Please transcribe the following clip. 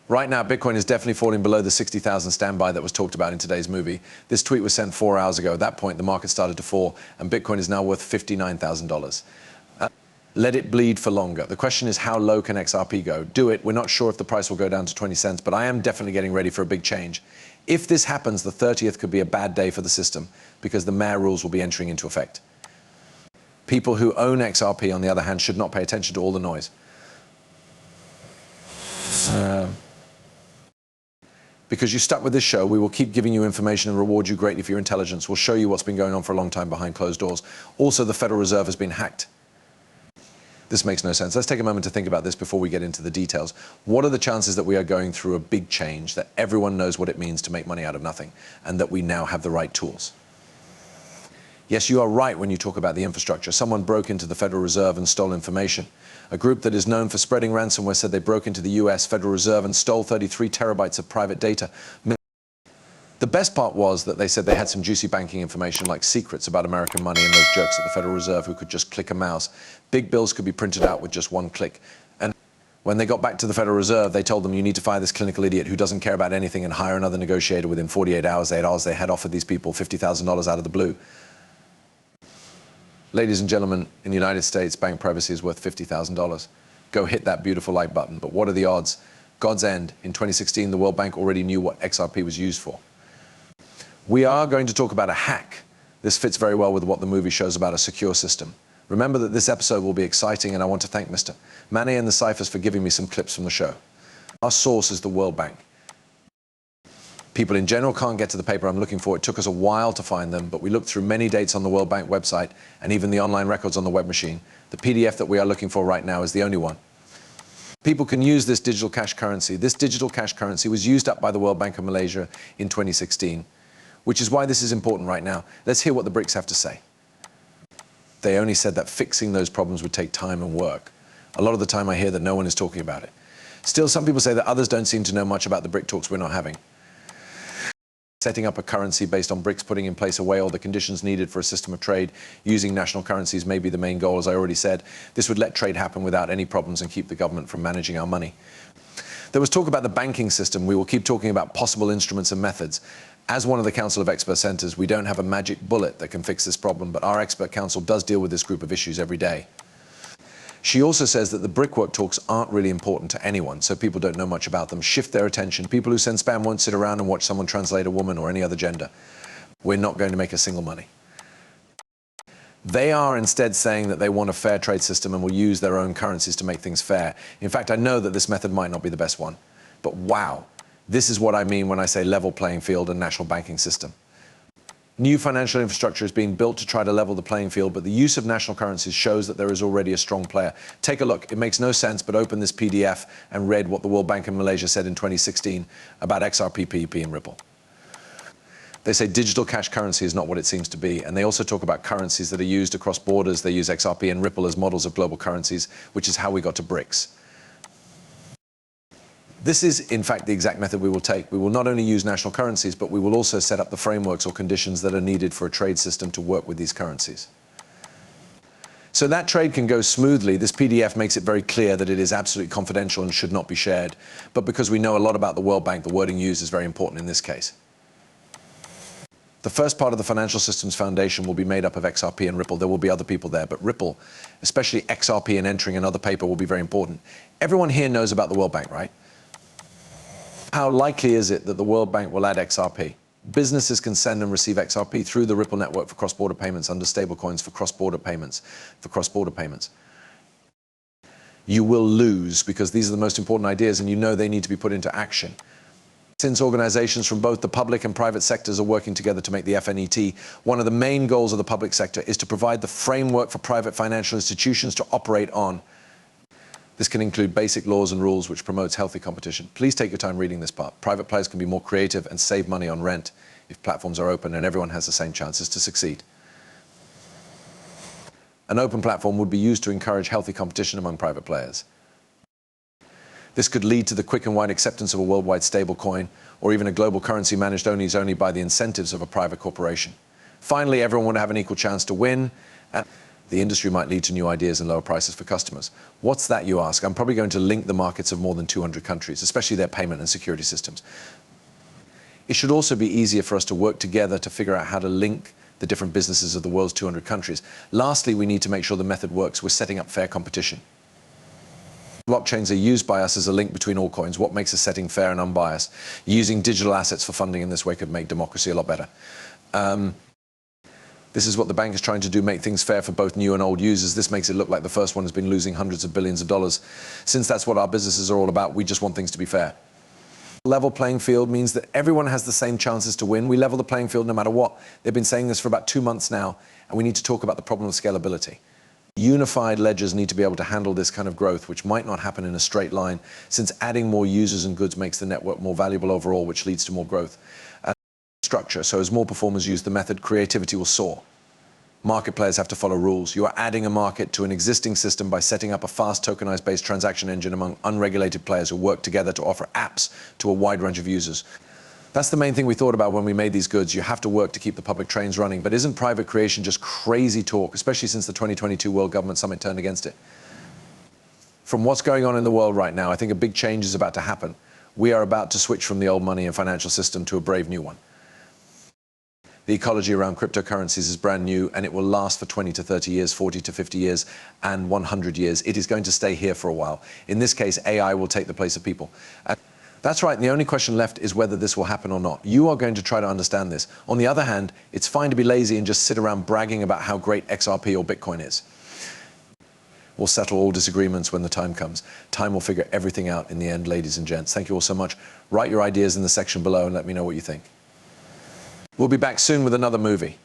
Right now, Bitcoin is definitely falling below the 60,000 standby that was talked about in today's movie. This tweet was sent 4 hours ago. At that point, the market started to fall, and Bitcoin is now worth $59,000. Let it bleed for longer. The question is, how low can XRP go? Do it. We're not sure if the price will go down to 20 cents, but I am definitely getting ready for a big change. If this happens, the 30th could be a bad day for the system, because the mayor rules will be entering into effect. People who own XRP, on the other hand, should not pay attention to all the noise. Because you're stuck with this show, we will keep giving you information and reward you greatly for your intelligence. We'll show you what's been going on for a long time behind closed doors. Also, the Federal Reserve has been hacked. This makes no sense. Let's take a moment to think about this before we get into the details. What are the chances that we are going through a big change, that everyone knows what it means to make money out of nothing, and that we now have the right tools? Yes, you are right when you talk about the infrastructure. Someone broke into the Federal Reserve and stole information. A group that is known for spreading ransomware said they broke into the US Federal Reserve and stole 33 terabytes of private data. The best part was that they said they had some juicy banking information, like secrets about American money and those jerks at the Federal Reserve who could just click a mouse. Big bills could be printed out with just one click. And when they got back to the Federal Reserve, they told them, you need to fire this clinical idiot who doesn't care about anything and hire another negotiator within 48 hours. They had offered these people $50,000 out of the blue. Ladies and gentlemen, in the United States, bank privacy is worth $50,000. Go hit that beautiful like button. But what are the odds? God's end. In 2016, the World Bank already knew what XRP was used for. We are going to talk about a hack. This fits very well with what the movie shows about a secure system. Remember that this episode will be exciting, and I want to thank Mr. Manny and the Ciphers for giving me some clips from the show. Our source is the World Bank. People in general can't get to the paper I'm looking for. It took us a while to find them, but we looked through many dates on the World Bank website and even the online records on the web machine. The PDF that we are looking for right now is the only one. People can use this digital cash currency. This digital cash currency was used up by the World Bank of Malaysia in 2016, which is why this is important right now. Let's hear what the BRICS have to say. They only said that fixing those problems would take time and work. A lot of the time I hear that no one is talking about it. Still, some people say that others don't seem to know much about the BRIC talks we're not having. Setting up a currency based on BRICS putting in place away all the conditions needed for a system of trade using national currencies may be the main goal, as I already said. This would let trade happen without any problems and keep the government from managing our money. There was talk about the banking system. We will keep talking about possible instruments and methods. As one of the Council of Expert Centers, we don't have a magic bullet that can fix this problem, but our expert council does deal with this group of issues every day. She also says that the brickwork talks aren't really important to anyone, so people don't know much about them. Shift their attention. People who send spam won't sit around and watch someone translate a woman or any other gender. We're not going to make a single money. They are instead saying that they want a fair trade system and will use their own currencies to make things fair. In fact, I know that this method might not be the best one, but wow, this is what I mean when I say level playing field and national banking system. New financial infrastructure is being built to try to level the playing field, but the use of national currencies shows that there is already a strong player. Take a look. It makes no sense, but open this PDF and read what the World Bank in Malaysia said in 2016 about XRP, PEP, and Ripple. They say digital cash currency is not what it seems to be, and they also talk about currencies that are used across borders. They use XRP and Ripple as models of global currencies, which is how we got to BRICS. This is, in fact, the exact method we will take. We will not only use national currencies, but we will also set up the frameworks or conditions that are needed for a trade system to work with these currencies. So that trade can go smoothly. This PDF makes it very clear that it is absolutely confidential and should not be shared. But because we know a lot about the World Bank, the wording used is very important in this case. The first part of the financial systems foundation will be made up of XRP and Ripple. There will be other people there, but Ripple, especially XRP and entering another paper, will be very important. Everyone here knows about the World Bank, right? How likely is it that the World Bank will add XRP? Businesses can send and receive XRP through the Ripple network for cross-border payments under stablecoins for cross-border payments. You will lose because these are the most important ideas and you know they need to be put into action. Since organizations from both the public and private sectors are working together to make the FNET, one of the main goals of the public sector is to provide the framework for private financial institutions to operate on. This can include basic laws and rules which promotes healthy competition. Please take your time reading this part. Private players can be more creative and save money on rent if platforms are open and everyone has the same chances to succeed. An open platform would be used to encourage healthy competition among private players. This could lead to the quick and wide acceptance of a worldwide stable coin or even a global currency managed only by the incentives of a private corporation. Finally, everyone would have an equal chance to win. The industry might lead to new ideas and lower prices for customers. What's that, you ask? I'm probably going to link the markets of more than 200 countries, especially their payment and security systems. It should also be easier for us to work together to figure out how to link the different businesses of the world's 200 countries. Lastly, we need to make sure the method works. We're setting up fair competition. Blockchains are used by us as a link between all coins. What makes a setting fair and unbiased? Using digital assets for funding in this way could make democracy a lot better. This is what the bank is trying to do, make things fair for both new and old users. This makes it look like the first one has been losing hundreds of billions of dollars. Since that's what our businesses are all about, we just want things to be fair. Level playing field means that everyone has the same chances to win. We level the playing field no matter what. They've been saying this for about 2 months now, and we need to talk about the problem of scalability. Unified ledgers need to be able to handle this kind of growth, which might not happen in a straight line, since adding more users and goods makes the network more valuable overall, which leads to more growth. Structure, so as more performers use the method, creativity will soar. Market players have to follow rules. You are adding a market to an existing system by setting up a fast tokenized-based transaction engine among unregulated players who work together to offer apps to a wide range of users. That's the main thing we thought about when we made these goods. You have to work to keep the public trains running, but isn't private creation just crazy talk, especially since the 2022 World Government Summit turned against it? From what's going on in the world right now, I think a big change is about to happen. We are about to switch from the old money and financial system to a brave new one. The ecology around cryptocurrencies is brand new, and it will last for 20 to 30 years, 40 to 50 years, and 100 years. It is going to stay here for a while. In this case, AI will take the place of people. That's right, and the only question left is whether this will happen or not. You are going to try to understand this. On the other hand, it's fine to be lazy and just sit around bragging about how great XRP or Bitcoin is. We'll settle all disagreements when the time comes. Time will figure everything out in the end, ladies and gents. Thank you all so much. Write your ideas in the section below and let me know what you think. We'll be back soon with another movie.